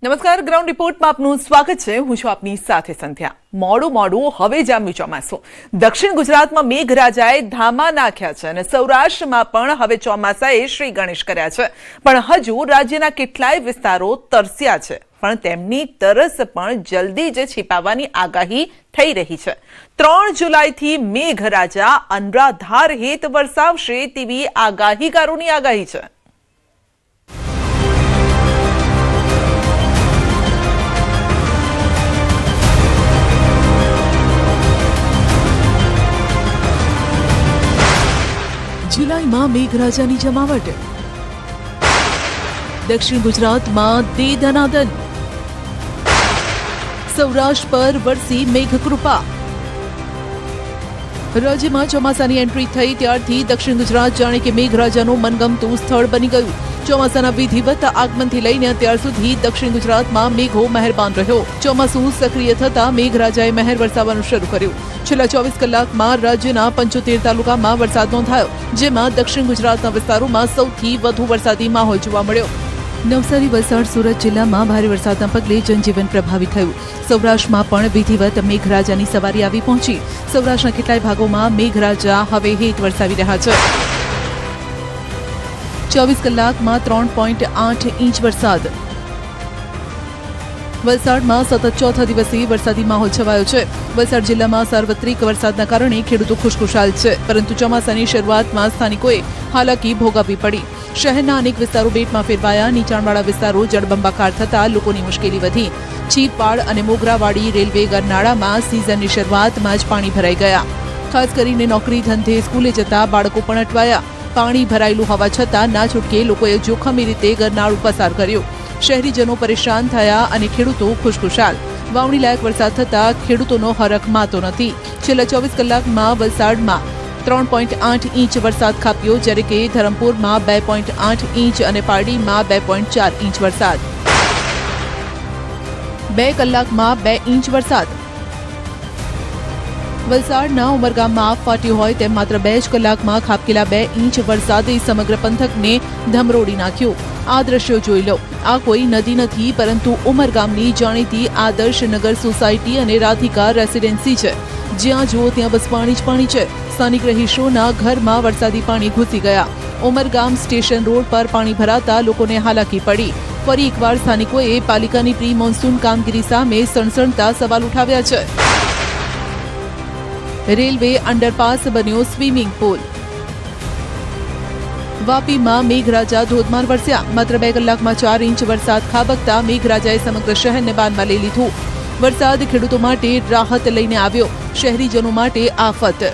નમસ્કાર, ગ્રાઉન્ડ રિપોર્ટમાં આપનું સ્વાગત છે. હું છું આપની સાથે સંધ્યા. મોડું હવે જામ્યું ચોમાસું. દક્ષિણ ગુજરાતમાં મેઘરાજાએ ધામા નાખ્યા છે અને સૌરાષ્ટ્રમાં પણ હવે ચોમાસાએ શ્રી ગણેશ કર્યા છે. પણ હજુ રાજ્યના કેટલાય વિસ્તારો તરસ્યા છે, પણ તેમની તરસ પણ જલ્દી જ છીપાવવાની આગાહી થઈ રહી છે. 3 જુલાઈથી મેઘરાજા અનરાધાર હેત વરસાવશે તેવી આગાહીકારોની આગાહી છે. જુલાઈમાં મેઘરાજાની જમાવટ. દક્ષિણ ગુજરાતમાં દે ધનાધન. સૌરાષ્ટ્ર પર વરસી મેઘકૃપા. રાજ્યમાં ચોમાસાની એન્ટ્રી થઈ ત્યારથી દક્ષિણ ગુજરાત જાણે કે મેઘરાજાનું મનગમતું સ્થળ બની ગયું. ચોમાસાના વિધિવત આગમનથી લઈને અત્યાર સુધી દક્ષિણ ગુજરાતમાં મેઘો મહેરબાન રહ્યો. ચોમાસું સક્રિય થતા મેઘરાજાએ મહેર વરસાવવાનું શરૂ કર્યું. છેલ્લા 24 કલાકમાં રાજ્યના 75 તાલુકામાં વરસાદ નોંધાયો, જેમાં દક્ષિણ ગુજરાતના વિસ્તારોમાં સૌથી વધુ વરસાદી માહોલ જોવા મળ્યો. નવસારી, વલસાડ, સુરત જિલ્લામાં ભારે વરસાદના પગલે જનજીવન પ્રભાવિત થયું. સૌરાષ્ટ્રમાં પણ વિધિવત મેઘરાજાની સવારી આવી પહોંચી. સૌરાષ્ટ્રના કેટલાય ભાગોમાં મેઘરાજા હવે હેત વરસાવી રહ્યા છે. 24 કલાકમાં 3.8 ઇંચ વરસાદ. વલસાડમાં સતત ચોથા દિવસે વરસાદી માહોલ છવાયો છે. વલસાડ જિલ્લામાં સાર્વત્રિક વરસાદના કારણે ખેડૂતો ખુશખુશાલ છે, પરંતુ ચોમાસાની શરૂઆતમાં સ્થાનિકોએ હાલાકી ભોગવવી પડી. શહેરના અનેક વિસ્તારો બેટમાં ફેરવાયા. નીચાણવાળા વિસ્તારો જળબંબાકાર થતા લોકોની મુશ્કેલી વધી. છીપવાડ અને મોગરાવાડી રેલવે ગરનાળામાં સિઝનની શરૂઆતમાં જ પાણી ભરાઈ ગયા. ખાસ કરીને નોકરી ધંધે સ્કૂલે જતા બાળકો પણ અટવાયા. પાણી ભરાયેલું હોવા છતાં ના છૂટકે લોકોએ જોખમી રીતે ગરનાળું પસાર કર્યું. શહેરીજનો પરેશાન થયા અને ખેડૂતો ખુશખુશાલ. વાવણી લાયક વરસાદ થતા ખેડૂતોનો હરખ માતો નથી. છેલ્લા 24 કલાકમાં વલસાડમાં 3.8 ઇંચ વરસાદ ખાબક્યો, જ્યારે કે ધરમપુરમાં 2.8 ઇંચ અને પારડીમાં 2.4 ઇંચ વરસાદ. 2 કલાકમાં 2 ઇંચ વરસાદ. વલસાડના ઉમરગામમાં આગ ફાટ્યું હોય તેમ માત્ર 2 જ કલાકમાં ખાબકેલા 2 ઇંચ વરસાદે સમગ્ર પંથકને ધમરોડી નાખ્યું. આ દ્રશ્યો જોઈ લો. આ કોઈ નદી નથી, પરંતુ ઉમરગામની જાણીતી આદર્શ નગર સોસાયટી અને રાધિકા રેસિડેન્સી છે. જ્યાં જુઓ ત્યાં બસ પાણી જ પાણી છે. સ્થાનિક રહીશોના ઘરમાં વરસાદી પાણી ઘૂસી ગયા. ઉમરગામ સ્ટેશન રોડ પર પાણી ભરાતા લોકોને હાલાકી પડી. ફરી એકવાર સ્થાનિકોએ પાલિકાની પ્રી મોન્સૂન કામગીરી સામે સણસણતા સવાલ ઉઠાવ્યા છે. રેલવે અંડરપાસ બન્યો સ્વિમિંગ પુલ. વાપીમાં મેઘરાજા ધોધમાર વરસ્યા. માત્ર 2 કલાકમાં 4 ઇંચ વરસાદ ખાબકતા મેઘરાજાએ સમગ્ર શહેરને બાનમાં લઈ લીધું. વરસાદ ખેડૂતો માટે રાહત લઈને આવ્યો, શહેરીજનો માટે આફત.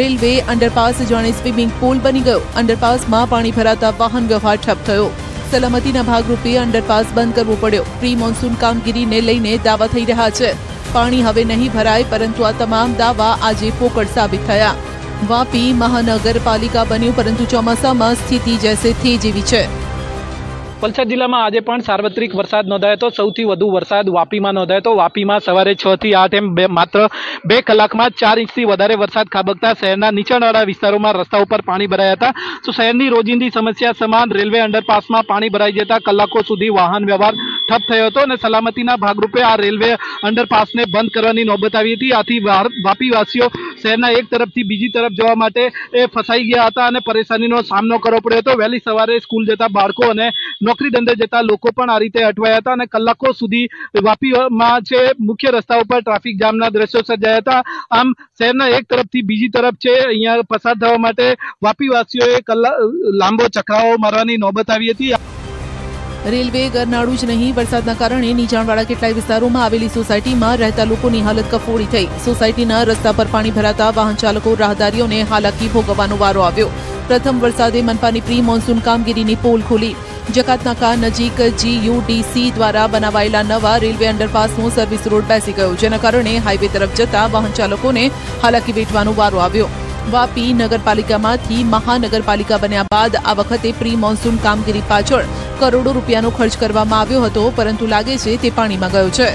રેલવે અંડરપાસ જાણે સ્વિમિંગ પુલ બની ગયો. અંડરપાસમાં પાણી ભરાતા વાહન વ્યવહાર ઠપ થયો. સલામતીના ભાગરૂપે અંડરપાસ બંધ કરવો પડ્યો. પ્રી મોન્સૂન કામગીરીને લઈને દાવા થઈ રહ્યા છે. પાણી હવે નહીં ભરાય, પરંતુ આ તમામ દાવા આજે પોકળ સાબિત થયા. વાપી મહાનગરપાલિકા બન્યું, પરંતુ ચોમાસામાં સ્થિતિ જૈસે થે જેવી છે. વલસાડ જિલ્લામાં આજે પણ સાર્વત્રિક વરસાદ નોંધાયો હતો. સૌથી વધુ વરસાદ વાપીમાં નોંધાયો હતો. વાપીમાં સવારે 6 થી 8 એમ માત્ર 2 કલાકમાં 4 ઇંચથી વધારે વરસાદ ખાબકતા શહેરના નીચાણવાળા વિસ્તારોમાં રસ્તા ઉપર પાણી ભરાયા હતા. તો શહેરની રોજિંદી સમસ્યા સમાન રેલવે અંડરપાસમાં પાણી ભરાઈ જતા કલાકો સુધી વાહન વ્યવહાર ઠપ થયો હતો અને સલામતીના ભાગરૂપે આ રેલવે અંડરપાસને બંધ કરવાની નોબત આવી હતી. આથી વાપીવાસીઓ શહેરના એક તરફથી બીજી તરફ જવા માટે ફસાઈ ગયા હતા અને પરેશાનીનો સામનો કરવો પડ્યો હતો. વહેલી સવારે સ્કૂલ જતા બાળકો અને નોકરી ધંધે જતા લોકો પણ આ રીતે અટવાયા હતા અને કલાકો સુધી વાપીમાં છે મુખ્ય રસ્તા ઉપર ટ્રાફિક જામના દ્રશ્યો સર્જાયા હતા. આમ શહેરના એક તરફથી બીજી તરફ છે અહીંયા પસાર થવા માટે વાપીવાસીઓએ લાંબો ચકરાવો મારવાની નોબત આવી હતી. રેલવે ગરનાળું જ નહીં, વરસાદના કારણે નીચાણવાળા કેટલાય વિસ્તારોમાં આવેલી સોસાયટીમાં રહેતા લોકોની હાલત કફોડી થઈ. સોસાયટીના રસ્તા પર પાણી ભરાતા વાહન ચાલકો રાહદારીઓને હાલાકી ભોગવવાનો વારો આવ્યો. પ્રથમ વરસાદે મનપાની પ્રી મોન્સૂન કામગીરીની પોલ ખોલી. જકાતનાકા નજીક GUDC દ્વારા બનાવાયેલા નવા રેલવે અંડરપાસનો સર્વિસ રોડ બેસી ગયો, જેના કારણે હાઈવે તરફ જતા વાહન ચાલકોને હાલાકી વેઠવાનો વારો આવ્યો. વાપી નગરપાલિકામાંથી મહાનગરપાલિકા બન્યા બાદ આ વખતે પ્રી મોન્સૂન કામગીરી પાછળ કરોડો રૂપિયાનો ખર્ચ કરવામાં આવ્યો હતો, પરંતુ લાગે છે તે પાણીમાં ગયો છે.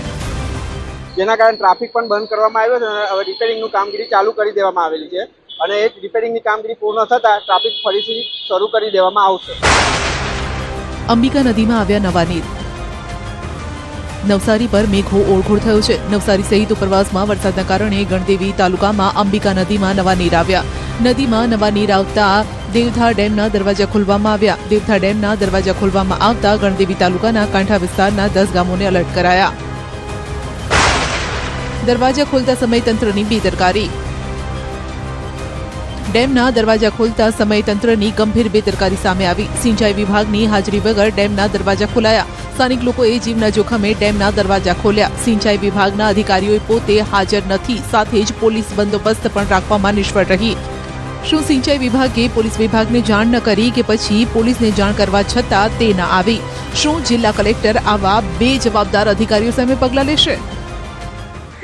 જેના કારણે ટ્રાફિક પણ બંધ કરવામાં આવ્યો છે અને હવે રિપેરિંગનું કામગીરી ચાલુ કરી દેવામાં આવેલી છે અને એ રિપેરિંગની કામગીરી પૂર્ણ થતાં ટ્રાફિક ફરીથી શરૂ કરી દેવામાં આવશે. અંબિકા નદીમાં આવ્યા નવા નીર. નવસારી પર મેઘો ઓળઘોળ થયો છે. નવસારી સહિત ઉપરવાસમાં વરસાદના કારણે ગણદેવી તાલુકામાં અંબિકા નદીમાં નવા નીર આવ્યા. નદીમાં નવા નીર આવતા દેવધા ડેમના દરવાજા ખોલવામાં આવ્યા. દેવધા ડેમના દરવાજા ખોલવામાં આવતા ગણદેવી તાલુકાના કાંઠા વિસ્તારના 10 ગામોને એલર્ટ કરાયા. દરવાજા ખોલતા સમયે તંત્રની બેદરકારી. ડેમના દરવાજા ખોલતા સમયે તંત્રની ગંભીર બેદરકારી સામે આવી. સિંચાઈ વિભાગની હાજરી વગર ડેમના દરવાજા ખોલાયા. સ્થાનિક લોકોએ જીવના જોખમે ડેમના દરવાજા ખોલ્યા. સિંચાઈ વિભાગના અધિકારીઓ પોતે હાજર નથી, સાથે જ પોલીસ બંદોબસ્ત પણ રાખવામાં નિષ્ફળ રહી. શું સિંચાઈ વિભાગે પોલીસ વિભાગને જાણ ન કરી કે પછી પોલીસને જાણ કરવા છતાં તે ન આવી? શું જિલ્લા કલેક્ટર આવા બેજવાબદાર અધિકારીઓ સામે પગલાં લેશે?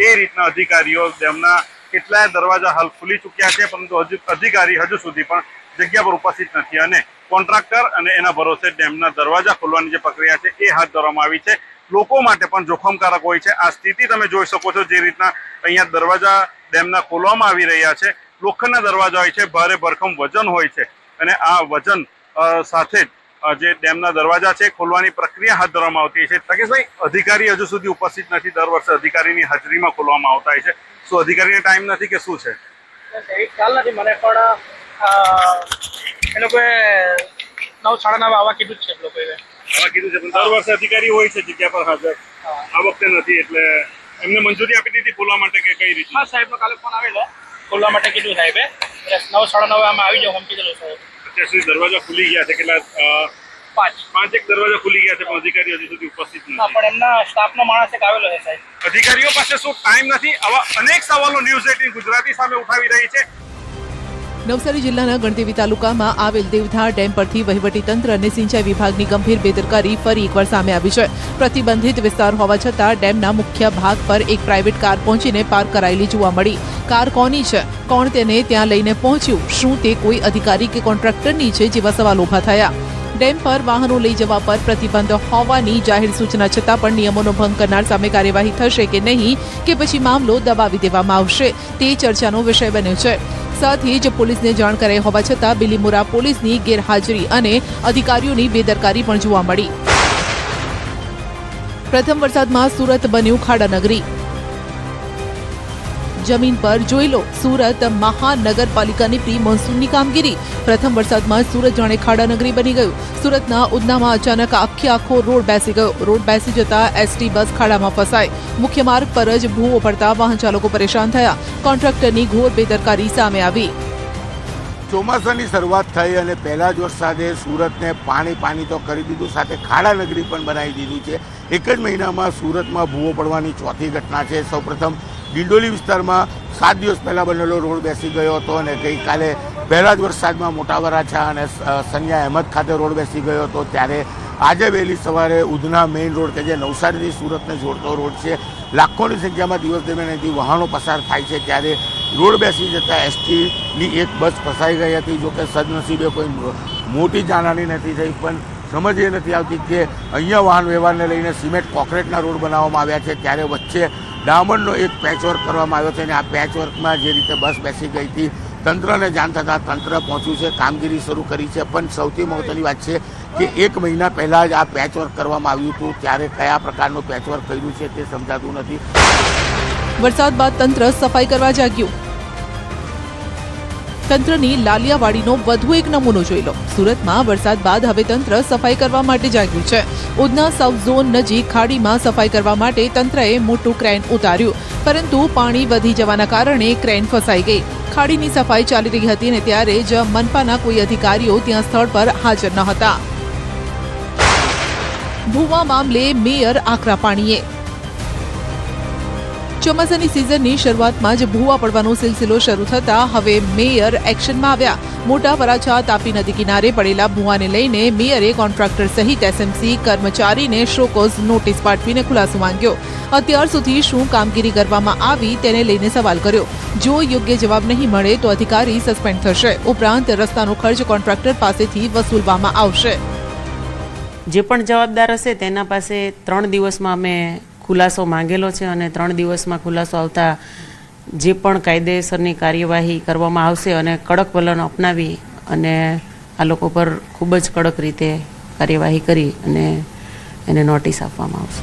એ રીતના અધિકારીઓ ડેમના કેટલાય દરવાજા હાલ ખુલી ચૂક્યા છે, પરંતુ અધિકારી હજુ સુધી પણ જગ્યા પર ઉપસ્થિત નથી અને કોન્ટ્રાક્ટર અને એના ભરોસે ડેમના દરવાજા ખોલવાની જે પ્રક્રિયા છે એ હાથ ધરવામાં આવી છે. લોકો માટે પણ જોખમકારક હોય છે આ સ્થિતિ. તમે જોઈ શકો છો જે રીતના અહીંયા દરવાજા ડેમના ખોલવામાં આવી રહ્યા છે. લોખંડના દરવાજા હોય છે, ભારે ભરખમ વજન હોય છે અને આ વજન સાથે જ જે ડેમના દરવાજા છે ખોલવાની પ્રક્રિયા હાથ ધરવામાં આવતી છે. તકેશભાઈ, અધિકારી હજુ સુધી ઉપસ્થિત નથી. દર વર્ષે અધિકારીની હાજરીમાં ખોલવામાં આવતા હોય છે. શું અધિકારીને ટાઈમ નથી કે શું છે? ખ્યાલ નથી મને, પણ એ લોકોએ 9:30 આવવા કીધું જ છે. આવા કીધું છે, પણ દર વર્ષે અધિકારી હોય છે જગ્યા પર હાજર. આ વખતે નથી, એટલે એમને મંજૂરી આપી દીધી ખોલવા માટે કે કઈ રીતે? હા, સાહેબનો કાલે ફોન આવેલો, ખોલવા માટે કીધું સાહેબે. 9:30 આમાં આવી જાવ એમ કીધેલું સાહેબ. અત્યાર સુધી દરવાજા ખુલી ગયા છે. કેટલા? 5 દરવાજા ખુલી ગયા છે, પણ અધિકારી હજુ સુધી ઉપસ્થિત નથી. પણ એમના સ્ટાફનો માણસ એક આવેલો છે સાહેબ. અધિકારીઓ પાસે શું ટાઈમ નથી? આવા અનેક સવાલો ન્યૂઝ 18 ગુજરાતી સામે ઉઠાવી રહી છે. નવસારી જિલ્લાના ગણદેવી તાલુકામાં આવેલ દેવધા ડેમ પરથી વહીવટીતંત્ર અને સિંચાઈ વિભાગની ગંભીર બેદરકારી ફરી એકવાર સામે આવી છે. પ્રતિબંધિત વિસ્તાર હોવા છતાં ડેમના મુખ્ય ભાગ પર એક પ્રાઇવેટ કાર પહોંચીને પાર્ક કરાયેલી જોવા મળી. કાર કોની છે? કોણ તેને ત્યાં લઈને પહોંચ્યું? શું તે કોઈ અધિકારી કે કોન્ટ્રાક્ટરની છે? જેવા સવાલ ઉભા થયા. ડેમ પર વાહનો લઈ જવા પર પ્રતિબંધ હોવાની જાહેર સૂચના છતાં પણ નિયમોનો ભંગ કરનાર સામે કાર્યવાહી થશે કે નહીં, કે પછી મામલો દબાવી દેવામાં આવશે, તે ચર્ચાનો વિષય બન્યો છે. સાથે જ પોલીસને જાણ કરાઈ હોવા છતાં બિલીમોરા પોલીસની ગેરહાજરી અને અધિકારીઓની બેદરકારી પણ જોવા મળી. પ્રથમ વરસાદમાં સુરત બન્યું ખાડાનગરી. જમીન પર જોઈ લો સુરત મહાનગરપાલિકાની પ્રી મોન્સૂનની કામગીરી. પ્રથમ વરસાદમાં સુરત જાણે ખાડાનગરી બની ગયું. સુરતના ઉધનામાં અચાનક આખો રોડ બેસી ગયો. રોડ બેસી જતા એસટી બસ ખાડામાં ફસાઈ. મુખ્ય માર્ગ પર જ ભૂવો પડતા વાહન ચાલકો પરેશાન થયા. કોન્ટ્રાક્ટરની ઘોર બેદરકારી સામે આવી. ચોમાસાની શરૂઆત થઈ અને પહેલા જ વરસાદે સુરતને પાણી તો કરી દીધું, સાથે ખાડાનગરી પણ બનાવી દીધું છે. એક જ મહિનામાં સુરતમાં ભૂવો પડવાની ચોથી ઘટના છે. સૌપ્રથમ ડિંડોલી વિસ્તારમાં 7 દિવસ પહેલાં બનેલો રોડ બેસી ગયો હતો અને ગઈકાલે પહેલા જ વરસાદમાં મોટા વરાછા અને સનિયા અહેમદ ખાતે રોડ બેસી ગયો હતો. ત્યારે આજે વહેલી સવારે ઉધના મેઇન રોડ કે જે નવસારીથી સુરતને જોડતો રોડ છે, લાખોની સંખ્યામાં દિવસ દરમિયાન અહીંથી વાહનો પસાર થાય છે. ત્યારે રોડ બેસી જતાં એસટીની એક બસ ફસાઈ ગઈ હતી. જોકે સદનસીબે કોઈ મોટી જાનહાની નથી થઈ, પણ સમજ એ નથી આવતી કે અહીંયા વાહન વ્યવહારને લઈને સિમેન્ટ કોન્ક્રીટના રોડ બનાવવામાં આવ્યા છે, ત્યારે વચ્ચે ડામરનો એક પેચવર્ક કરવામાં આવ્યો છે અને આ પેચવર્કમાં જે રીતે બસ બેસી ગઈ હતી, તંત્રને જાણ થતાં તંત્ર પહોંચ્યું છે, કામગીરી શરૂ કરી છે. પણ સૌથી મહત્વની વાત છે કે 1 મહિના પહેલાં જ આ પેચવર્ક કરવામાં આવ્યું હતું, ત્યારે કયા પ્રકારનું પેચવર્ક કર્યું છે તે સમજાતું નથી. વરસાદ બાદ તંત્ર સફાઈ કરવા જાગ્યું. તંત્રની લાલિયાવાડીનો વધુ એક નમૂનો જોઈ લો. સુરતમાં વરસાદ બાદ હવે તંત્ર સફાઈ કરવા માટે જાગ્યું છે. ઉધના સાઉથ ઝોન નજીક ખાડીમાં સફાઈ કરવા માટે તંત્રએ મોટું ક્રેન ઉતાર્યું, પરંતુ પાણી વધી જવાના કારણે ક્રેન ફસાઈ ગઈ. ખાડીની સફાઈ ચાલી રહી હતી અને ત્યારે જ મનપાના કોઈ અધિકારીઓ ત્યાં સ્થળ પર હાજર ન હતા. ભૂવા મામલે મેયર આકરા પાણીએ. ચોમાસાની સિઝનની શરૂઆતમાં જ ભૂવા પડવાનો સિલસિલો શરૂ થતા હવે મેયર એક્શનમાં આવ્યા. મોટા વરાછા તાપી નદી કિનારે પડેલા ભૂવાને લઈને મેયરે કોન્ટ્રાક્ટર સહિત એસએમસી કર્મચારીને શોકોઝ નોટિસ પાઠવીને ખુલાસો માંગ્યો. અત્યાર સુધી શું કામગીરી કરવામાં આવી તેને લઈને સવાલ કર્યો. જો યોગ્ય જવાબ નહીં મળે તો અધિકારી સસ્પેન્ડ થશે. ઉપરાંત રસ્તાનો ખર્ચ કોન્ટ્રાક્ટર પાસેથી વસૂલવામાં આવશે. જે પણ જવાબદાર હશે તેના પાસે 3 દિવસમાં અમે ખુલાસો માંગેલો છે અને 3 દિવસમાં ખુલાસો આવતા જે પણ કાયદેસરની કાર્યવાહી કરવામાં આવશે અને કડક વલણ અપનાવી અને આ લોકો પર ખૂબ જ કડક રીતે કાર્યવાહી કરી અને એને નોટિસ આપવામાં આવશે.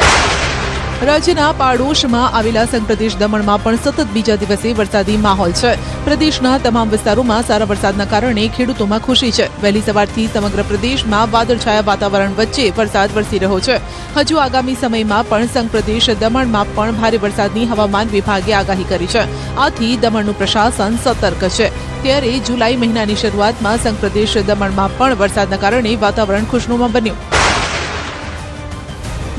રાજ્યના પાડોશમાં આવેલા સંઘ પ્રદેશ દમણમાં પણ સતત બીજા દિવસે વરસાદી માહોલ છે. પ્રદેશના તમામ વિસ્તારોમાં સારા વરસાદના કારણે ખેડૂતોમાં ખુશી છે. વહેલી સવારથી સમગ્ર પ્રદેશમાં વાદળછાયા વાતાવરણ વચ્ચે વરસાદ વરસી રહ્યો છે. હજુ આગામી સમયમાં પણ સંઘ પ્રદેશ દમણમાં પણ ભારે વરસાદની હવામાન વિભાગે આગાહી કરી છે. આથી દમણનું પ્રશાસન સતર્ક છે. ત્યારે જુલાઈ મહિનાની શરૂઆતમાં સંઘ પ્રદેશ દમણમાં પણ વરસાદના કારણે વાતાવરણ ખુશનુમા બન્યું.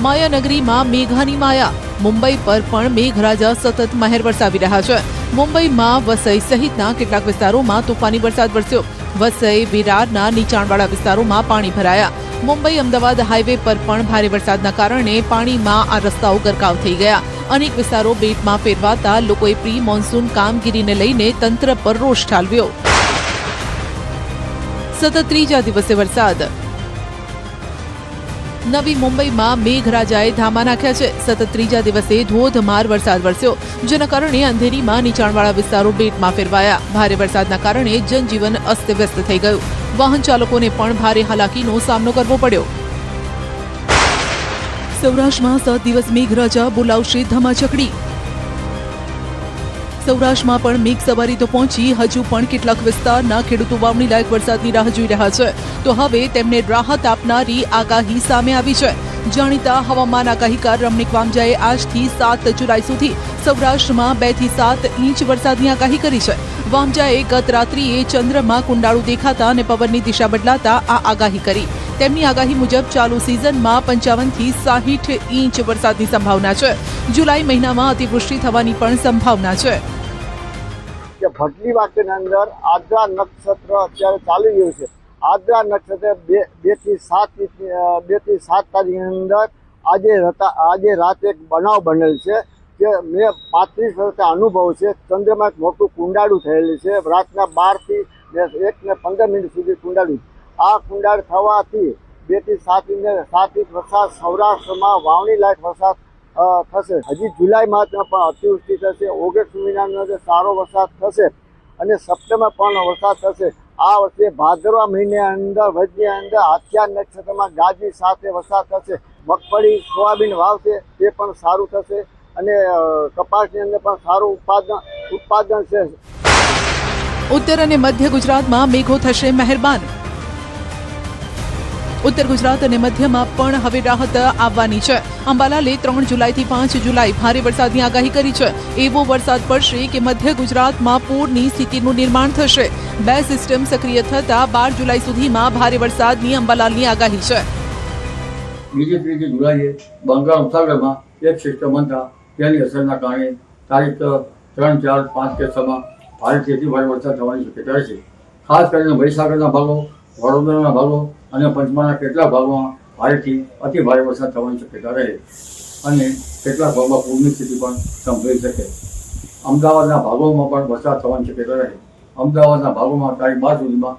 માયાનગરીમાં મેઘાની માયા. મુંબઈ પર પણ મેઘરાજા સતત મહેર વરસાવી રહ્યા છે. મુંબઈમાં વસઈ સહિતના કેટલાક વિસ્તારોમાં તોફાની વરસાદ વરસ્યો. વસઈ વિરારના નીચાણવાળા વિસ્તારોમાં પાણી ભરાયા. મુંબઈ અમદાવાદ હાઈવે પર પણ ભારે વરસાદના કારણે પાણીમાં આ રસ્તાઓ ગરકાવ થઈ ગયા. અનેક વિસ્તારો બેટમાં ફેરવાતા લોકોએ પ્રી મોન્સૂન કામગીરીને લઈને તંત્ર પર રોષ ઠાલવ્યો. સતત ત્રીજા દિવસે વરસાદ. નવી મુંબઈમાં મેઘરાજાએ ધામા નાખ્યા છે. સતત ત્રીજા દિવસે ધોધમાર વરસાદ વરસ્યો, જેના કારણે અંધેરીમાં નીચાણવાળા વિસ્તારો બેટમાં ફેરવાયા. ભારે વરસાદના કારણે જનજીવન અસ્તવ્યસ્ત થઈ ગયું. વાહન ચાલકોને પણ ભારે હાલાકીનો સામનો કરવો પડ્યો. સૌરાષ્ટ્રમાં 7 દિવસ મેઘરાજા બોલાવશે ધમાચકડી. સૌરાષ્ટ્રમાં પણ મેઘ સવારી તો પહોંચી, હજુ પણ કેટલાક વિસ્તારના ખેડૂતો વાવણી લાયક વરસાદની રાહ જોઈ રહ્યા છે. તો હવે તેમને રાહત આપનારી આગાહી સામે આવી છે. જાણીતા હવામાન આગાહીકાર રમણીક વામજાએ આજથી 7 જુલાઈ સુધી સૌરાષ્ટ્રમાં 2 થી 7 ઇંચ વરસાદની આગાહી કરી છે. વામજાએ ગત રાત્રિએ ચંદ્રમાં કુંડાળું દેખાતા અને પવનની દિશા બદલાતા આ આગાહી કરી. તેમની આગાહી મુજબ ચાલુ સિઝનમાં 55 થી 60 ઇંચ વરસાદની સંભાવના છે. જુલાઈ મહિનામાં અતિવૃષ્ટિ થવાની પણ સંભાવના છે. ભટલી વાક્યની અંદર આદ્રા નક્ષત્ર અત્યારે ચાલી રહ્યું છે. આદ્રા નક્ષત્ર 2 થી 7 તારીખની અંદર આજે રાતે એક બનાવ બનેલ છે કે મેં 35 વર્ષથી અનુભવ છે. ચંદ્રમાં એક મોટું કુંડાળું થયેલું છે. રાતના 12 થી 1 ને 15 મિનિટ સુધી કુંડાળું. આ કુંડાળ થવાથી 2 થી 7 ઇંચ વરસાદ સૌરાષ્ટ્રમાં વાવણી લાયક વરસાદ થશે. હજી જુલાઈમાં પણ અતિવૃષ્ટિ થશે. ઓગસ્ટ મહિનાની અંદર સારો વરસાદ થશે અને સપ્ટેમ્બર પણ વરસાદ થશે. આ વર્ષે ભાદરવા મહિને અંદર વચની અંદર હાથિયા નક્ષત્રમાં ગાજી સાથે વરસાદ થશે. મગફળી સોયાબીન વાવશે તે પણ સારું થશે અને કપાસની અંદર પણ સારું ઉત્પાદન છે. ઉત્તર અને મધ્ય ગુજરાતમાં મેઘો થશે મહેરબાન. ઉત્તર ગુજરાત અને મધ્યમાં પણ હવે રાહત આવવાની છે. અંબાલાલે 3 જુલાઈથી 5 જુલાઈ ભારે વરસાદની આગાહી કરી છે. એવો વરસાદ પડશે કે મધ્ય ગુજરાતમાં પૂરની સ્થિતિનું નિર્માણ થશે. 2 સિસ્ટમ સક્રિય થતા 12 જુલાઈ સુધીમાં ભારે વરસાદની અંબાલાલની આગાહી છે. બીજી 3 જુલાઈએ બંગાળ ઉપસાગરમાં એક સિસ્ટમ બનતા તેની અસરના કારણે તારીખ 3, 4, 5 કે 6માં ભારેથી અતિ ભારે વરસાદ થવાની શક્યતા છે. ખાસ કરીને મહીસાગરના ભાગો, વડોદરાના ભાગો અને પંચમહાલના કેટલાક ભાગોમાં ભારેથી અતિ ભારે વરસાદ થવાની શક્યતા રહે અને કેટલાક ભાગમાં પૂરની સ્થિતિ પણ સંભવી શકે. અમદાવાદના ભાગોમાં પણ વરસાદ થવાની શક્યતા રહે. અમદાવાદના ભાગોમાં તારીખ 12 સુધીમાં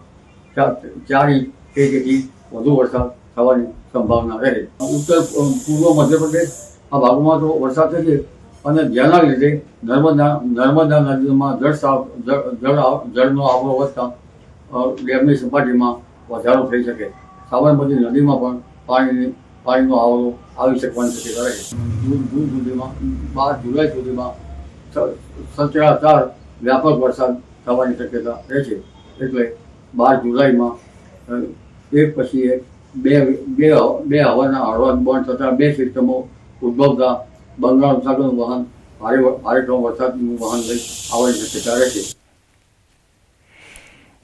4 ઇંચ કે તેથી વધુ વરસાદ થવાની સંભાવના રહે. ઉત્તર પૂર્વ મધ્યપ્રદેશ આ ભાગોમાં તો વરસાદ થશે અને જેના લીધે નર્મદા નદીમાં જળનો આવરો વધતા ડેમની સપાટીમાં વધારો થઈ શકે. સાબરમતી નદીમાં પણ પાણીનો આવરો આવી શકવાની શક્યતા રહે. જૂન સુધીમાં 12 જુલાઈ સુધીમાં સચરાચર વ્યાપક વરસાદ થવાની શક્યતા રહેશે. એટલે 12 જુલાઈમાં એક પછી એક બે હવાના હળવા દબાણ થતા 2 સિસ્ટમો ઉદ્ભવતા બંગાળ ઉપસાગરનું વહન ભારે વરસાદનું વહન લઈ આવવાની શક્યતા રહેશે.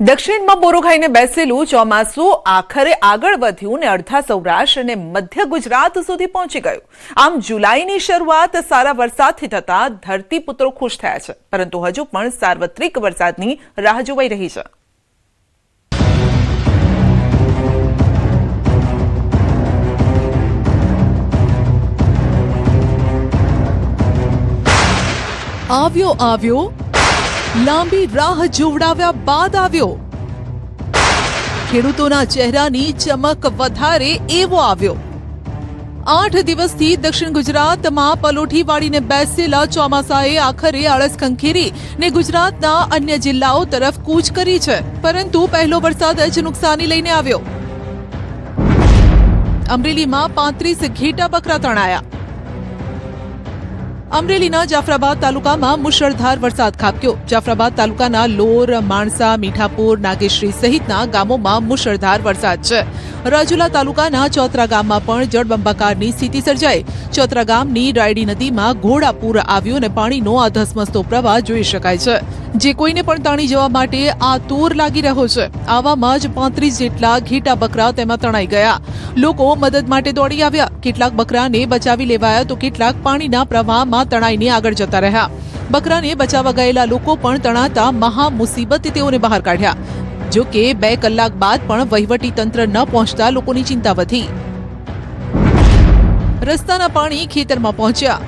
દક્ષિણમાં બોરો ખાઈને બેસેલું ચોમાસું આખરે આગળ વધ્યું ને અડધા સૌરાષ્ટ્ર અને મધ્ય ગુજરાત સુધી પહોંચી ગયું. આમ જુલાઈની શરૂઆત સારા વરસાદથી થતા ધરતીપુત્રો ખુશ થયા છે, પરંતુ હજુ પણ સાર્વત્રિક વરસાદની રાહ જોવાઈ રહી છે. આવ્યો લાંબી રાહ જોવડાવ્યા બાદ આવ્યો. ખેડૂતોના ચહેરાની ચમક વધારે એવો આવ્યો. 8 દિવસથી દક્ષિણ ગુજરાતમાં પલોઠી વાળીને બેસેલા ચોમાસાએ આખરે આળસ ખંખેરી ને ગુજરાતના અન્ય જિલ્લાઓ તરફ કૂચ કરી છે, પરંતુ પહેલો વરસાદ જ નુકસાની લઈને આવ્યો. અમરેલીમાં 35 ઘેટા બકરા તણાયા. અમરેલીના જાફરાબાદ તાલુકામાં મુશળધાર વરસાદ ખાબક્યો. જાફરાબાદ તાલુકાના લોર, માણસા, મીઠાપુર, નાગેશ્રી સહિતના ગામોમાં મુશળધાર વરસાદ છે. રાજુલા તાલુકાના ચોતરા ગામમાં પણ જળબંબાકારની સ્થિતિ સર્જાઈ. ચોતરા ગામની રાયડી નદીમાં ઘોડાપૂર આવ્યું અને પાણીનો આ ધસમસતો પ્રવાહ જોઈ શકાય છે, જે કોઈને પણ તાણી જવા માટે આતુર લાગી રહ્યો છે. આવામાં જ 35 જેટલા ઘેટા બકરા તેમાં તણાઈ ગયા. લોકો મદદ માટે દોડી આવ્યા. કેટલાક બકરાને બચાવી લેવાયા તો કેટલાક પાણીના પ્રવાહમાં તણાઈને આગળ જતા રહ્યા. બકરાને બચાવવા ગયેલા લોકો પણ તણાતા મહા મુસીબતે તેઓને બહાર કાઢ્યા. જો કે 2 કલાક બાદ પણ વહીવટી તંત્ર ન પહોંચતા લોકોની ચિંતા વધી. રસ્તાના પાણી ખેતરમાં પહોંચ્યા.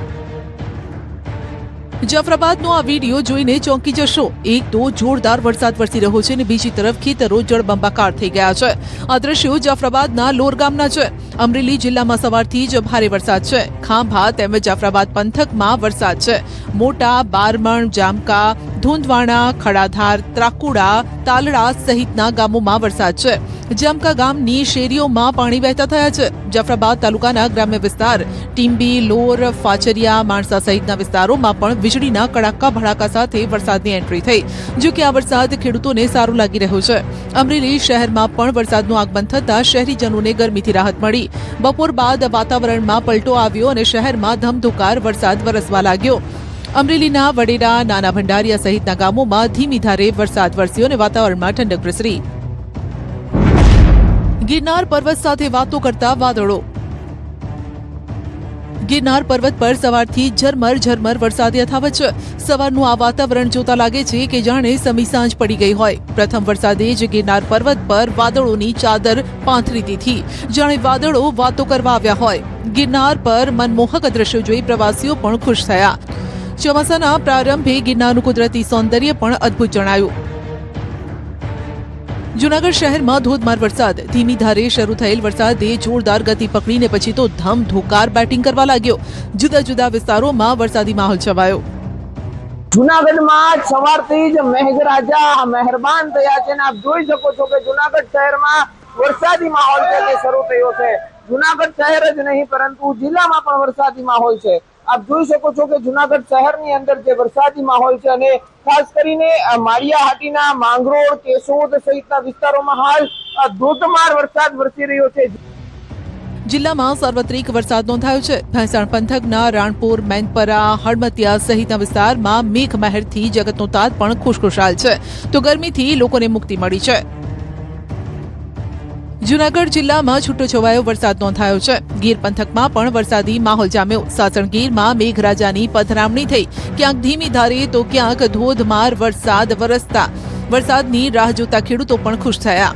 જાફરાબાદનો આ વિડીયો જોઈને ચોંકી જશો. એક તો જોરદાર વરસાદ વરસી રહ્યો છે અને બીજી તરફ ખેતરો જળબંબાકાર થઈ ગયા છે. આ દ્રશ્યો જાફરાબાદના લોર ગામના છે. અમરેલી જિલ્લામાં સવારથી જ ભારે વરસાદ છે. ખાંભા તેમજ જાફરાબાદ પંથકમાં વરસાદ છે. મોટા, બારમણ, જામકા, ધુંધવાણા, ખડાધાર, ત્રાકુડા, તાલડા સહિતના ગામોમાં વરસાદ છે. જામકા ગામની શેરીઓમાં પાણી વહેતા થયા છે. જાફરાબાદ તાલુકાના ગ્રામ્ય વિસ્તાર ટીમ્બી, લોર, ફાચરિયા, માણસા સહિતના વિસ્તારોમાં પણ વીજળીના કડાકા ભડાકા સાથે વરસાદની એન્ટ્રી થઈ. જો કે આ વરસાદ ખેડૂતોને સારો લાગી રહ્યો છે. અમરેલી શહેરમાં પણ વરસાદનું આગમન થતાં શહેરીજનોને ગરમીથી રાહત મળી. બપોર બાદ વાતાવરણમાં પલટો આવ્યો અને શહેરમાં ધમધોકાર વરસાદ વરસવા લાગ્યો. અમરેલીના વડેરા, નાના ભંડારિયા સહિતના ગામોમાં ધીમી ધારે વરસાદ વરસ્યો અને વાતાવરણમાં ઠંડક પ્રસરી. ગિરનાર પર્વત સાથે વાતો કરતા વાદળો. ગિરનાર પર્વત પર સવારથી ઝરમર ઝરમર વરસાદ યથાવત છે. સવારનું આ વાતાવરણ જોતા લાગે છે કે જાણે સમી સાંજ પડી ગઈ હોય. પ્રથમ વરસાદે જ ગિરનાર પર્વત પર વાદળોની ચાદર પાથરી દીધી, જાણે વાદળો વાતો કરવા આવ્યા હોય. ગિરનાર પર મનમોહક દ્રશ્યો જોઈ પ્રવાસીઓ પણ ખુશ થયા. ચોમાસાના પ્રારંભે ગિરનારનું કુદરતી સૌંદર્ય પણ અદ્ભુત જણાયું. જૂનાગઢ શહેરમાં ધોધમાર વરસાદ. ધીમી ધારે શરૂ થયેલ વરસાદે જોરદાર ગતિ પકડીને પછી તો ધમધોકાર બેટિંગ કરવા લાગ્યો. જુદા જુદા વિસ્તારોમાં વરસાદી માહોલ છવાયો. જૂનાગઢમાં સવારથી જ મેઘરાજા મહેરબાન થયા છે અને આપ જોઈ શકો છો કે જૂનાગઢ શહેરમાં વરસાદી માહોલ છે તે શરૂ થયો છે. જૂનાગઢ શહેર જ નહીં પરંતુ જિલ્લામાં પણ વરસાદી માહોલ છે. આપ જોઈ શકો છો કે જૂનાગઢ શહેરની અંદર જે વરસાદી માહોલ છે અને ખાસ કરીને માળિયાહાટીના, માંગરોળ, કેશોદ સહિતના વિસ્તારોમાં હાલ ધોધમાર વરસાદ વરસી રહ્યો છે. જિલ્લામાં સાર્વત્રિક વરસાદ નોંધાયો છે. ભેંસાણ પંથકના રાણપુર, મેનપરા, હળમતિયા સહિતના વિસ્તારમાં મેઘમહેરથી જગતનો તાત પણ ખુશખુશાલ છે, તો ગરમીથી લોકોને મુક્તિ મળી છે. જૂનાગઢ જિલ્લામાં છૂટોછવાયો વરસાદ નોંધાયો છે. ગીર પંથકમાં પણ વરસાદી માહોલ જામ્યો. સાસણગીરમાં મેઘરાજાની પધરામણી થઈ. ક્યાંક ધીમી ધારે તો ક્યાંક ધોધમાર વરસાદ વરસતા વરસાદની રાહ જોતા ખેડૂતો પણ ખુશ થયા.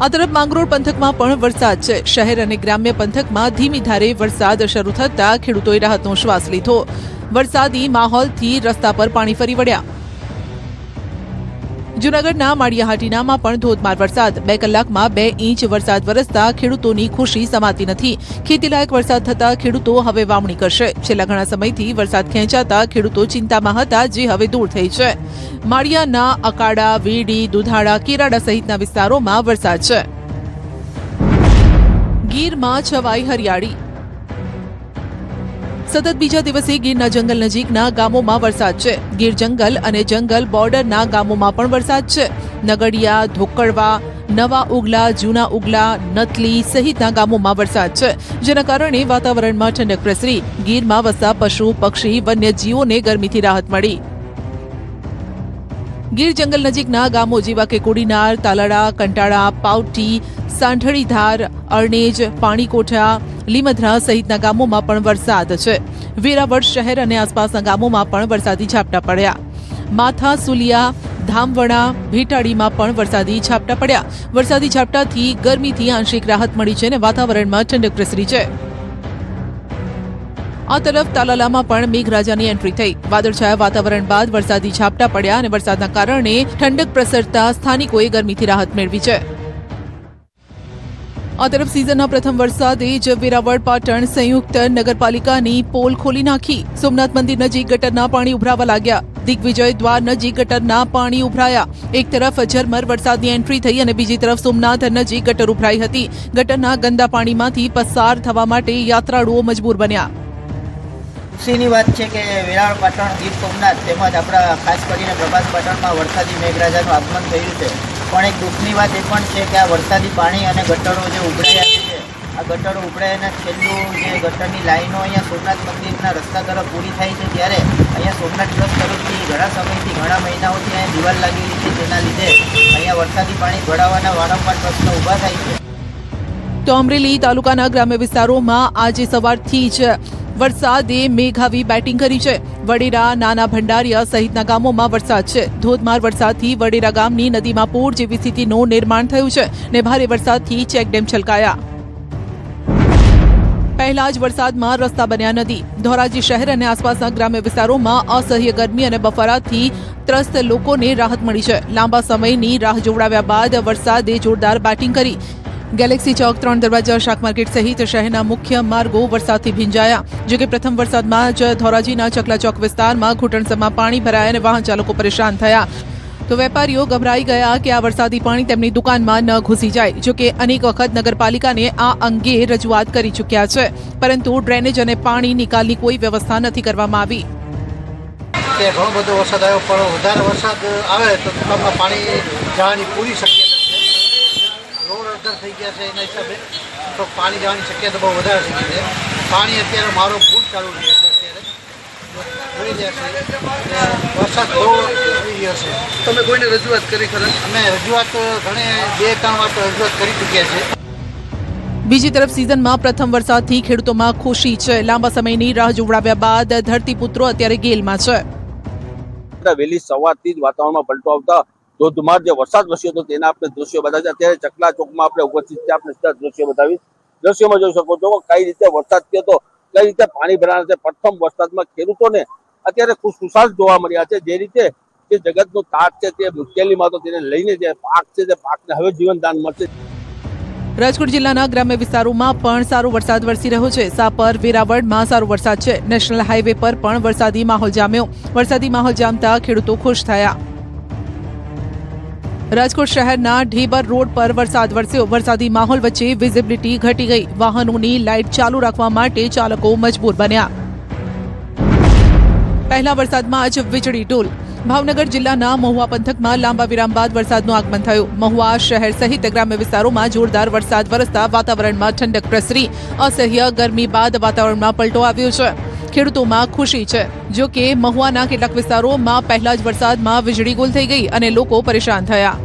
આ તરફ માંગરોળ પંથકમાં પણ વરસાદ છે. શહેર અને ગ્રામ્ય પંથકમાં ધીમી ધારે વરસાદ શરૂ થતા ખેડૂતોએ રાહતનો શ્વાસ લીધો. વરસાદી માહોલથી રસ્તા પર પાણી ફરી વળ્યા. જૂનાગઢના માળિયાહાટીનામાં પણ ધોધમાર વરસાદ. 2 કલાકમાં 2 ઇંચ વરસાદ વરસતા ખેડૂતોની ખુશી સમાતી નથી. ખેતીલાયક વરસાદ થતા ખેડૂતો હવે વાવણી કરશે. છેલ્લા ઘણા સમયથી વરસાદ ખેંચાતા ખેડૂતો ચિંતામાં હતા, જે હવે દૂર થઈ છે. માળિયાના અકાડા, વેડી, દુધાળા, કેરાડા સહિતના વિસ્તારોમાં વરસાદ છે. ગીરમાં છવાઈ હરિયાળી. સતત બીજા દિવસે ગીરના જંગલ નજીકના ગામોમાં વરસાદ છે. ગીર જંગલ અને જંગલ બોર્ડરના ગામોમાં પણ વરસાદ છે. નગડિયા, ધોકડવા, નવા ઉગલા, જૂના ઉગલા, નતલી સહિતના ગામોમાં વરસાદ છે, જેના કારણે વાતાવરણમાં ઠંડક પ્રસરી. ગીરમાં વસતા પશુ, પક્ષી, વન્યજીવોને ગરમીથી રાહત મળી. ગીર જંગલ નજીકના ગામો જેવા કે કોડીનાર, તાલાડા, કંટાળા, પાવટી, સાંઠળીધાર, અરણેજ, પાણીકોઠા, લીમધરા સહિતના ગામોમાં પણ વરસાદ છે. વેરાવળ શહેર અને આસપાસના ગામોમાં પણ વરસાદી ઝાપટા પડ્યા. માથા, સુલિયા, ધામવણા, ભેટાડીમાં પણ વરસાદી ઝાપટા પડ્યા. વરસાદી ઝાપટાથી ગરમીથી આંશિક રાહત મળી છે અને વાતાવરણમાં ઠંડક પ્રસરી છે. આ તરફ તાલાલામાં પણ મેઘરાજાની એન્ટ્રી થઈ. વાદળછાયા વાતાવરણ બાદ વરસાદી ઝાપટા પડ્યા અને વરસાદના કારણે ઠંડક પ્રસરતા સ્થાનિકોએ ગરમીથી રાહત મેળવી છે. આ તરફ સિઝનના પ્રથમ વરસાદે જ વેરાવળ પાટણ સંયુક્ત નગરપાલિકાની પોલ ખોલી નાખી. સોમનાથ મંદિર નજીક ગટરના પાણી ઉભરાવા લાગ્યા. દિગ્વિજય દ્વાર નજીક ગટરના પાણી ઉભરાયા. એક તરફ ઝરમર વરસાદની એન્ટ્રી થઈ અને બીજી તરફ સોમનાથ નજીક ગટર ઉભરાઈ હતી. ગટરના ગંદા પાણીમાંથી પસાર થવા માટે યાત્રાળુઓ મજબૂર બન્યા. ખુશીની વાત છે કે વેરાવળ પાટણ ગીર સોમનાથ તેમજ આપણા ખાસ કરીને પ્રભાસ પાટણમાં વરસાદી મેઘરાજાનું આગમન થયું છે, પણ એક દુઃખની વાત એ પણ છે કે આ વરસાદી પાણી અને ગટરો જે ઉભરાઈ આવી છે, આ ગટરો ઉભરાઈને છેલ્લું જે ગટરની લાઈનો અહીંયા સોમનાથ મંદિરના રસ્તા તરફ પૂરી થાય છે, ત્યારે અહીંયા સોમનાથ ટ્રસ્ટ તરફથી ઘણા સમયથી ઘણા મહિનાઓથી અહીંયા દિવાલ લાગેલી છે, જેના લીધે અહીંયા વરસાદી પાણી ભરાવાના વારંવાર પ્રશ્નો ઊભા થાય છે. તો અમરેલી તાલુકાના ગ્રામ્ય વિસ્તારોમાં આજે સવારથી જ વરસાદે મેઘાવી બેટિંગ કરી છે. વડેરા, નાના ભંડારિયા સહિતના ગામોમાં વરસાદ છે. ધોધમાર વરસાદથી વડેરા ગામની નદીમાં પૂર જેવી સ્થિતિનું નિર્માણ થયું છે ને ભારે વરસાદથી ચેકડેમ છલકાયા. પહેલા જ વરસાદમાં રસ્તા બન્યા નદી. ધોરાજી શહેર અને આસપાસના ગ્રામ્ય વિસ્તારોમાં અસહ્ય ગરમી અને બફારાથી ત્રસ્ત લોકોને રાહત મળી છે. લાંબા સમયની રાહ જોવડાવ્યા બાદ વરસાદે જોરદાર બેટિંગ કરી. ગેલેક્સી ચોક, 3 દરવાજા, શાક માર્કેટ સહિત શહેરના મુખ્ય માર્ગો વરસાદથી ભીંજાયા. જોકે પ્રથમ વરસાદમાં જ ધોરાજીના ચકલા ચોક વિસ્તારમાં ઘૂંટણસમાં પાણી ભરાયા અને વાહન ચાલકો પરેશાન થયા. તો વેપારીઓ ગભરાઈ ગયા કે આ વરસાદી પાણી તેમની દુકાનમાં ન ઘૂસી જાય. જોકે અનેક વખત નગરપાલિકાને આ અંગે રજૂઆત કરી ચૂક્યા છે, પરંતુ ડ્રેનેજ અને પાણી નિકાલની કોઈ વ્યવસ્થા નથી કરવામાં આવી. ઘણો બધો વરસાદ આવ્યો, પણ વધારે વરસાદ આવે તો દુકાનમાં પાણી જવાની પૂરી શક્યતા છે. રોડ અડધર થઈ ગયા છે, એના હિસાબે તો પાણી જવાની શક્યતા બહુ વધારે થઈ ગઈ છે. પાણી અત્યારે મારો ફૂલ ચાલુ રહે છે. વરસાદ બહુ આવી રહ્યો છે. તમે કોઈને રજૂઆત કરી ખરા? અમે રજૂઆત ઘણી 2-3 વાર રજૂઆત કરી ચૂક્યા છે. બીજી તરફ સિઝનમાં પ્રથમ વરસાદથી ખેડૂતોમાં ખુશી છે. લાંબા સમયની રાહ જોવડાવ્યા બાદ ધરતીપુત્રો અત્યારે ગેલમાં છે. વહેલી સવારથી જ વાતાવરણમાં પલટો આવતા ધોધમાર જે વરસાદ વરસ્યો હતો તેના આપણે દ્રશ્યો બતાવ્યા. અત્યારે ચકલા ચોકમાં આપણે ઉપસ્થિત છે, આપણે સીધા દ્રશ્યો બતાવીશ. દ્રશ્યોમાં જોઈ શકો છો કઈ રીતે વરસાદ થયો હતો, કઈ રીતે પાણી ભરાણા છે. પ્રથમ વરસાદમાં ખેડૂતોને અત્યારે ખુશખુશાલ જોવા મળ્યા છે. જે રીતે જે જગતનો તાત છે તે મુશ્કેલીમાં તો તેને લઈને જે પાક છે તે પાકને હવે જીવનદાન મળશે. રાજકોટ જિલ્લાના ગ્રામ્ય વિસ્તારોમાં પણ સારો વરસાદ વરસી રહ્યો છે. સાપર, વેરાવળમાં સારો વરસાદ છે. નેશનલ હાઈવે પર પણ વરસાદી માહોલ જામ્યો. વરસાદી માહોલ જામતા ખેડૂતો ખુશ થયા. રાજકોટ શહેરના ઢેબર રોડ પર વરસાદ વરસ્યો. વરસાદી માહોલ વચ્ચે વિઝિબિલિટી ઘટી ગઈ. વાહનોની લાઇટ ચાલુ રાખવા માટે ચાલકો મજબૂર બન્યા. પહેલા વરસાદમાં જ વીજળી ડોલ. ભાવનગર જિલ્લાના મહુવા પંથકમાં લાંબા વિરામ બાદ વરસાદનું આગમન થયું. મહુવા શહેર સહિત ગ્રામ્ય વિસ્તારોમાં જોરદાર વરસાદ વરસતા વાતાવરણમાં ઠંડક પ્રસરી. અસહ્ય ગરમી બાદ વાતાવરણમાં પલટો આવ્યો છે. ખેડૂતોમાં ખુશી છે. જો કે મહુવાના કેટલાક વિસ્તારોમાં પહેલા જ વરસાદમાં વીજળી ગુલ થઈ ગઈ અને લોકો પરેશાન થયા.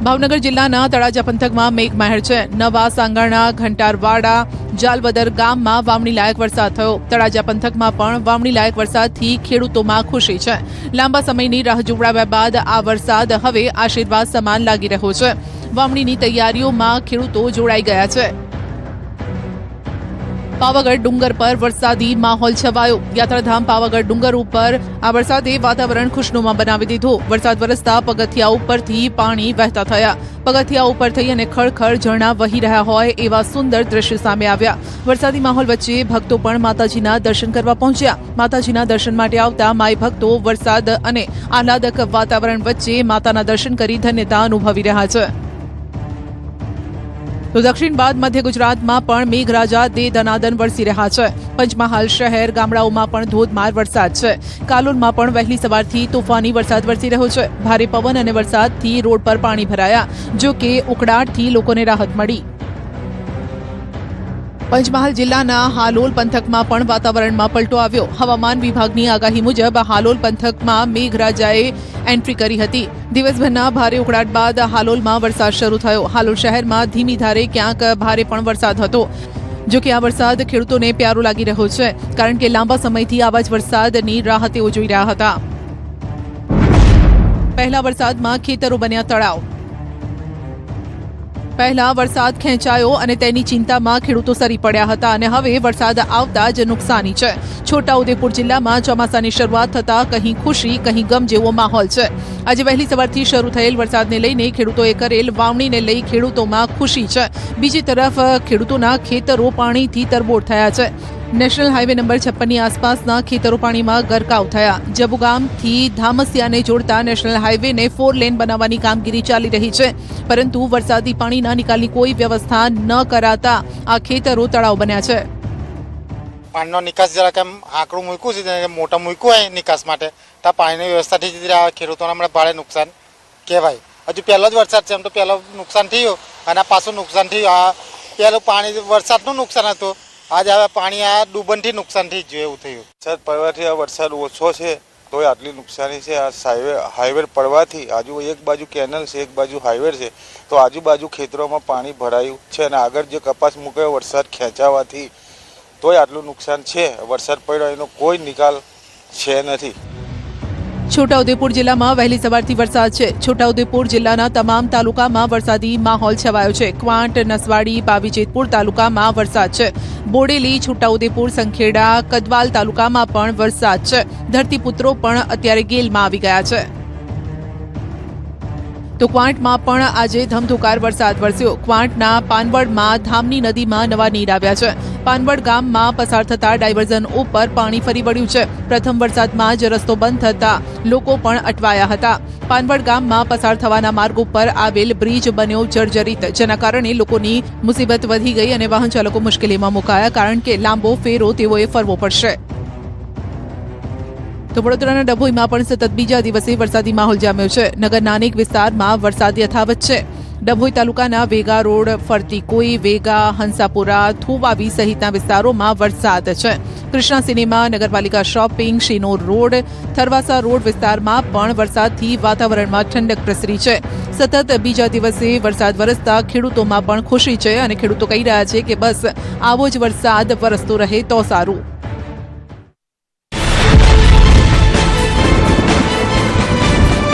ભાવનગર જિલ્લાના તળાજા પંથકમાં મેઘમહેર છે. નવા સાંગાણા, ઘંટારવાડા, જાલવદર ગામમાં વાવણી લાયક વરસાદ થયો. તળાજા પંથકમાં પણ વાવણી લાયક વરસાદથી ખેડૂતોમાં ખુશી છે. લાંબા સમયની રાહ જોવડાવ્યા બાદ આ વરસાદ હવે આશીર્વાદ સમાન લાગી રહ્યો છે. વાવણીની તૈયારીઓમાં ખેડૂતો જોડાઈ ગયા છે. પાવાગઢ ડુંગર પર વરસાદી માહોલ છવાયો. યાત્રાધામ પાવાગઢ ડુંગર ઉપર આ વરસાદે વાતાવરણ ખુશનુમા બનાવી દીધું. વરસાદ વરસતા પગથિયા ઉપરથી પાણી વહેતા થયા. પગથિયા ઉપર થઈ અને ખળખળ ઝરણા વહી રહ્યા હોય એવા સુંદર દ્રશ્યો સામે આવ્યા. વરસાદી માહોલ વચ્ચે ભક્તો પણ માતાજીના દર્શન કરવા પહોંચ્યા. માતાજીના દર્શન માટે આવતા માઈ ભક્તો વરસાદ અને આહલાદક વાતાવરણ વચ્ચે માતાના દર્શન કરી ધન્યતા અનુભવી રહ્યા છે. તો દક્ષિણ બાદ મધ્ય ગુજરાતમાં પણ મેઘરાજા દે દનાદન વરસી રહ્યા છે. પંચમહાલ શહેર, ગામડાઓમાં પણ ધોધમાર વરસાદ છે. કાલોલમાં પણ વહેલી સવારથી તોફાની વરસાદ વરસી રહ્યો છે. ભારે પવન અને વરસાદથી રોડ પર પાણી ભરાયા. જો કે ઉકળાટથી લોકોને રાહત મળી. પંચમહાલ જિલ્લાના હાલોલ પંથકમાં પણ વાતાવરણમાં પલટો આવ્યો. હવામાન વિભાગની આગાહી મુજબ હાલોલ પંથકમાં મેઘરાજાએ એન્ટ્રી કરી હતી. દિવસભરના ભારે ઉકળાટ બાદ હાલોલમાં વરસાદ શરૂ થયો. હાલોલ શહેરમાં ધીમી ધારે ક્યાંક ભારે પણ વરસાદ હતો. જો કે આ વરસાદ ખેડૂતોને પ્યારો લાગી રહ્યો છે, કારણ કે લાંબા સમયથી આવા જ વરસાદની રાહ તેઓ જોઈ રહ્યા હતા. પહેલા વરસાદમાં ખેતરો બન્યા તળાવ. પહેલા વરસાદ ખેંચાયો અને તેની ચિંતામાં ખેડૂતો સરી પડ્યા હતા અને હવે વરસાદ આવતા જ નુકસાની છે. છોટાઉદેપુર જિલ્લામાં ચોમાસાની શરૂઆત થતા કહી ખુશી કહી ગમ જેવો માહોલ છે. આજે વહેલી સવારથી શરૂ થયેલ વરસાદને લઈને ખેડૂતોએ કરેલ વાવણીને લઈ ખેડૂતોમાં ખુશી છે. બીજી તરફ ખેડૂતોના ખેતરો પાણીથી તરબોળ થયા છે. નેશનલ હાઈવે નંબર 56ની આસપાસના ખેતરો પાણીમાં ગરકાવ થયા. જબુગામથી ધામસિયાને જોડતા નેશનલ હાઈવેને 4 લેન બનાવવાની કામગીરી ચાલી રહી છે, પરંતુ વરસાદી પાણીના નિકાલની કોઈ વ્યવસ્થા ન કરાતા આ ખેતરો તળાવ બન્યા છે. પાણીનો નિકાસ જરાક એમ આંકડું મૂક્યું છે મોટા મૂક્યું હોય નિકાસ માટે તો આ પાણીની વ્યવસ્થાથી જ ખેડૂતોને હમણાં ભારે નુકસાન કહેવાય. હજુ પહેલો જ વરસાદ છે એમ તો પહેલો નુકસાન થયું અને પાછું નુકસાન થયું. આ પહેલું પાણી વરસાદનું નુકસાન હતું, આજે હવે પાણી આ ડૂબનથી નુકસાન થઈ ગયું એવું થયું. વરસાદ પડવાથી આ વરસાદ ઓછો છે તોય આટલી નુકસાની છે. આ હાઈવે પડવાથી આજુ એક બાજુ કેનલ છે, એક બાજુ હાઈવે છે, તો આજુબાજુ ખેતરોમાં પાણી ભરાયું છે અને આગળ જે કપાસ મૂક્યો વરસાદ ખેંચાવાથી તોય આટલું નુકસાન છે. વરસાદ પડ્યો એનો કોઈ નિકાલ છે નથી. છોટાઉદેપુર જિલ્લામાં વહેલી સવારથી વરસાદ છે. છોટાઉદેપુર જિલ્લાના તમામ તાલુકામાં વરસાદી માહોલ છવાયો છે. ક્વાંટ, નસવાડી, પાવીજેતપુર તાલુકામાં વરસાદ છે. બોડેલી, છોટાઉદેપુર, સંખેડા, કદવાલ તાલુકામાં પણ વરસાદ છે. ધરતીપુત્રો પણ અત્યારે ગેલમાં આવી ગયા છે. તો ક્વાંટમાં પણ આજે ધમધોકાર વરસાદ વરસ્યો. ક્વાંટના પાનવડમાં ધામની નદીમાં નવા નીર આવ્યા છે. પાનવડ ગામમાં પસાર થતા ડાયવર્ઝન ઉપર પાણી ફરી વળ્યું છે. પ્રથમ વરસાદમાં જ રસ્તો બંધ થતા લોકો પણ અટવાયા હતા. પાનવડ ગામમાં પસાર થવાના માર્ગ ઉપર આવેલ બ્રિજ બન્યો જર્જરિત, જેના કારણે લોકોની મુસીબત વધી ગઈ અને વાહન ચાલકો મુશ્કેલીમાં મુકાયા, કારણ કે લાંબો ફેરો તેઓએ ફરવો પડશે. તો વડોદરાના ડભોઈમાં પણ સતત બીજા દિવસે વરસાદી માહોલ જામ્યો છે. નગરના અનેક વિસ્તારમાં વરસાદ યથાવત છે. ડભોઈ તાલુકાના વેગા રોડ, ફરતીકોઈ, વેગા, હંસાપુરા, થોવાવી સહિતના વિસ્તારોમાં વરસાદ છે. કૃષ્ણા સિનેમા, નગરપાલિકા શોપિંગ, શિનોર રોડ, થરવાસા રોડ વિસ્તારમાં પણ વરસાદથી વાતાવરણમાં ઠંડક પ્રસરી છે. સતત બીજા દિવસે વરસાદ વરસતા ખેડૂતોમાં પણ ખુશી છે અને ખેડૂતો કહી રહ્યા છે કે બસ આવો જ વરસાદ વરસતો રહે તો સારું.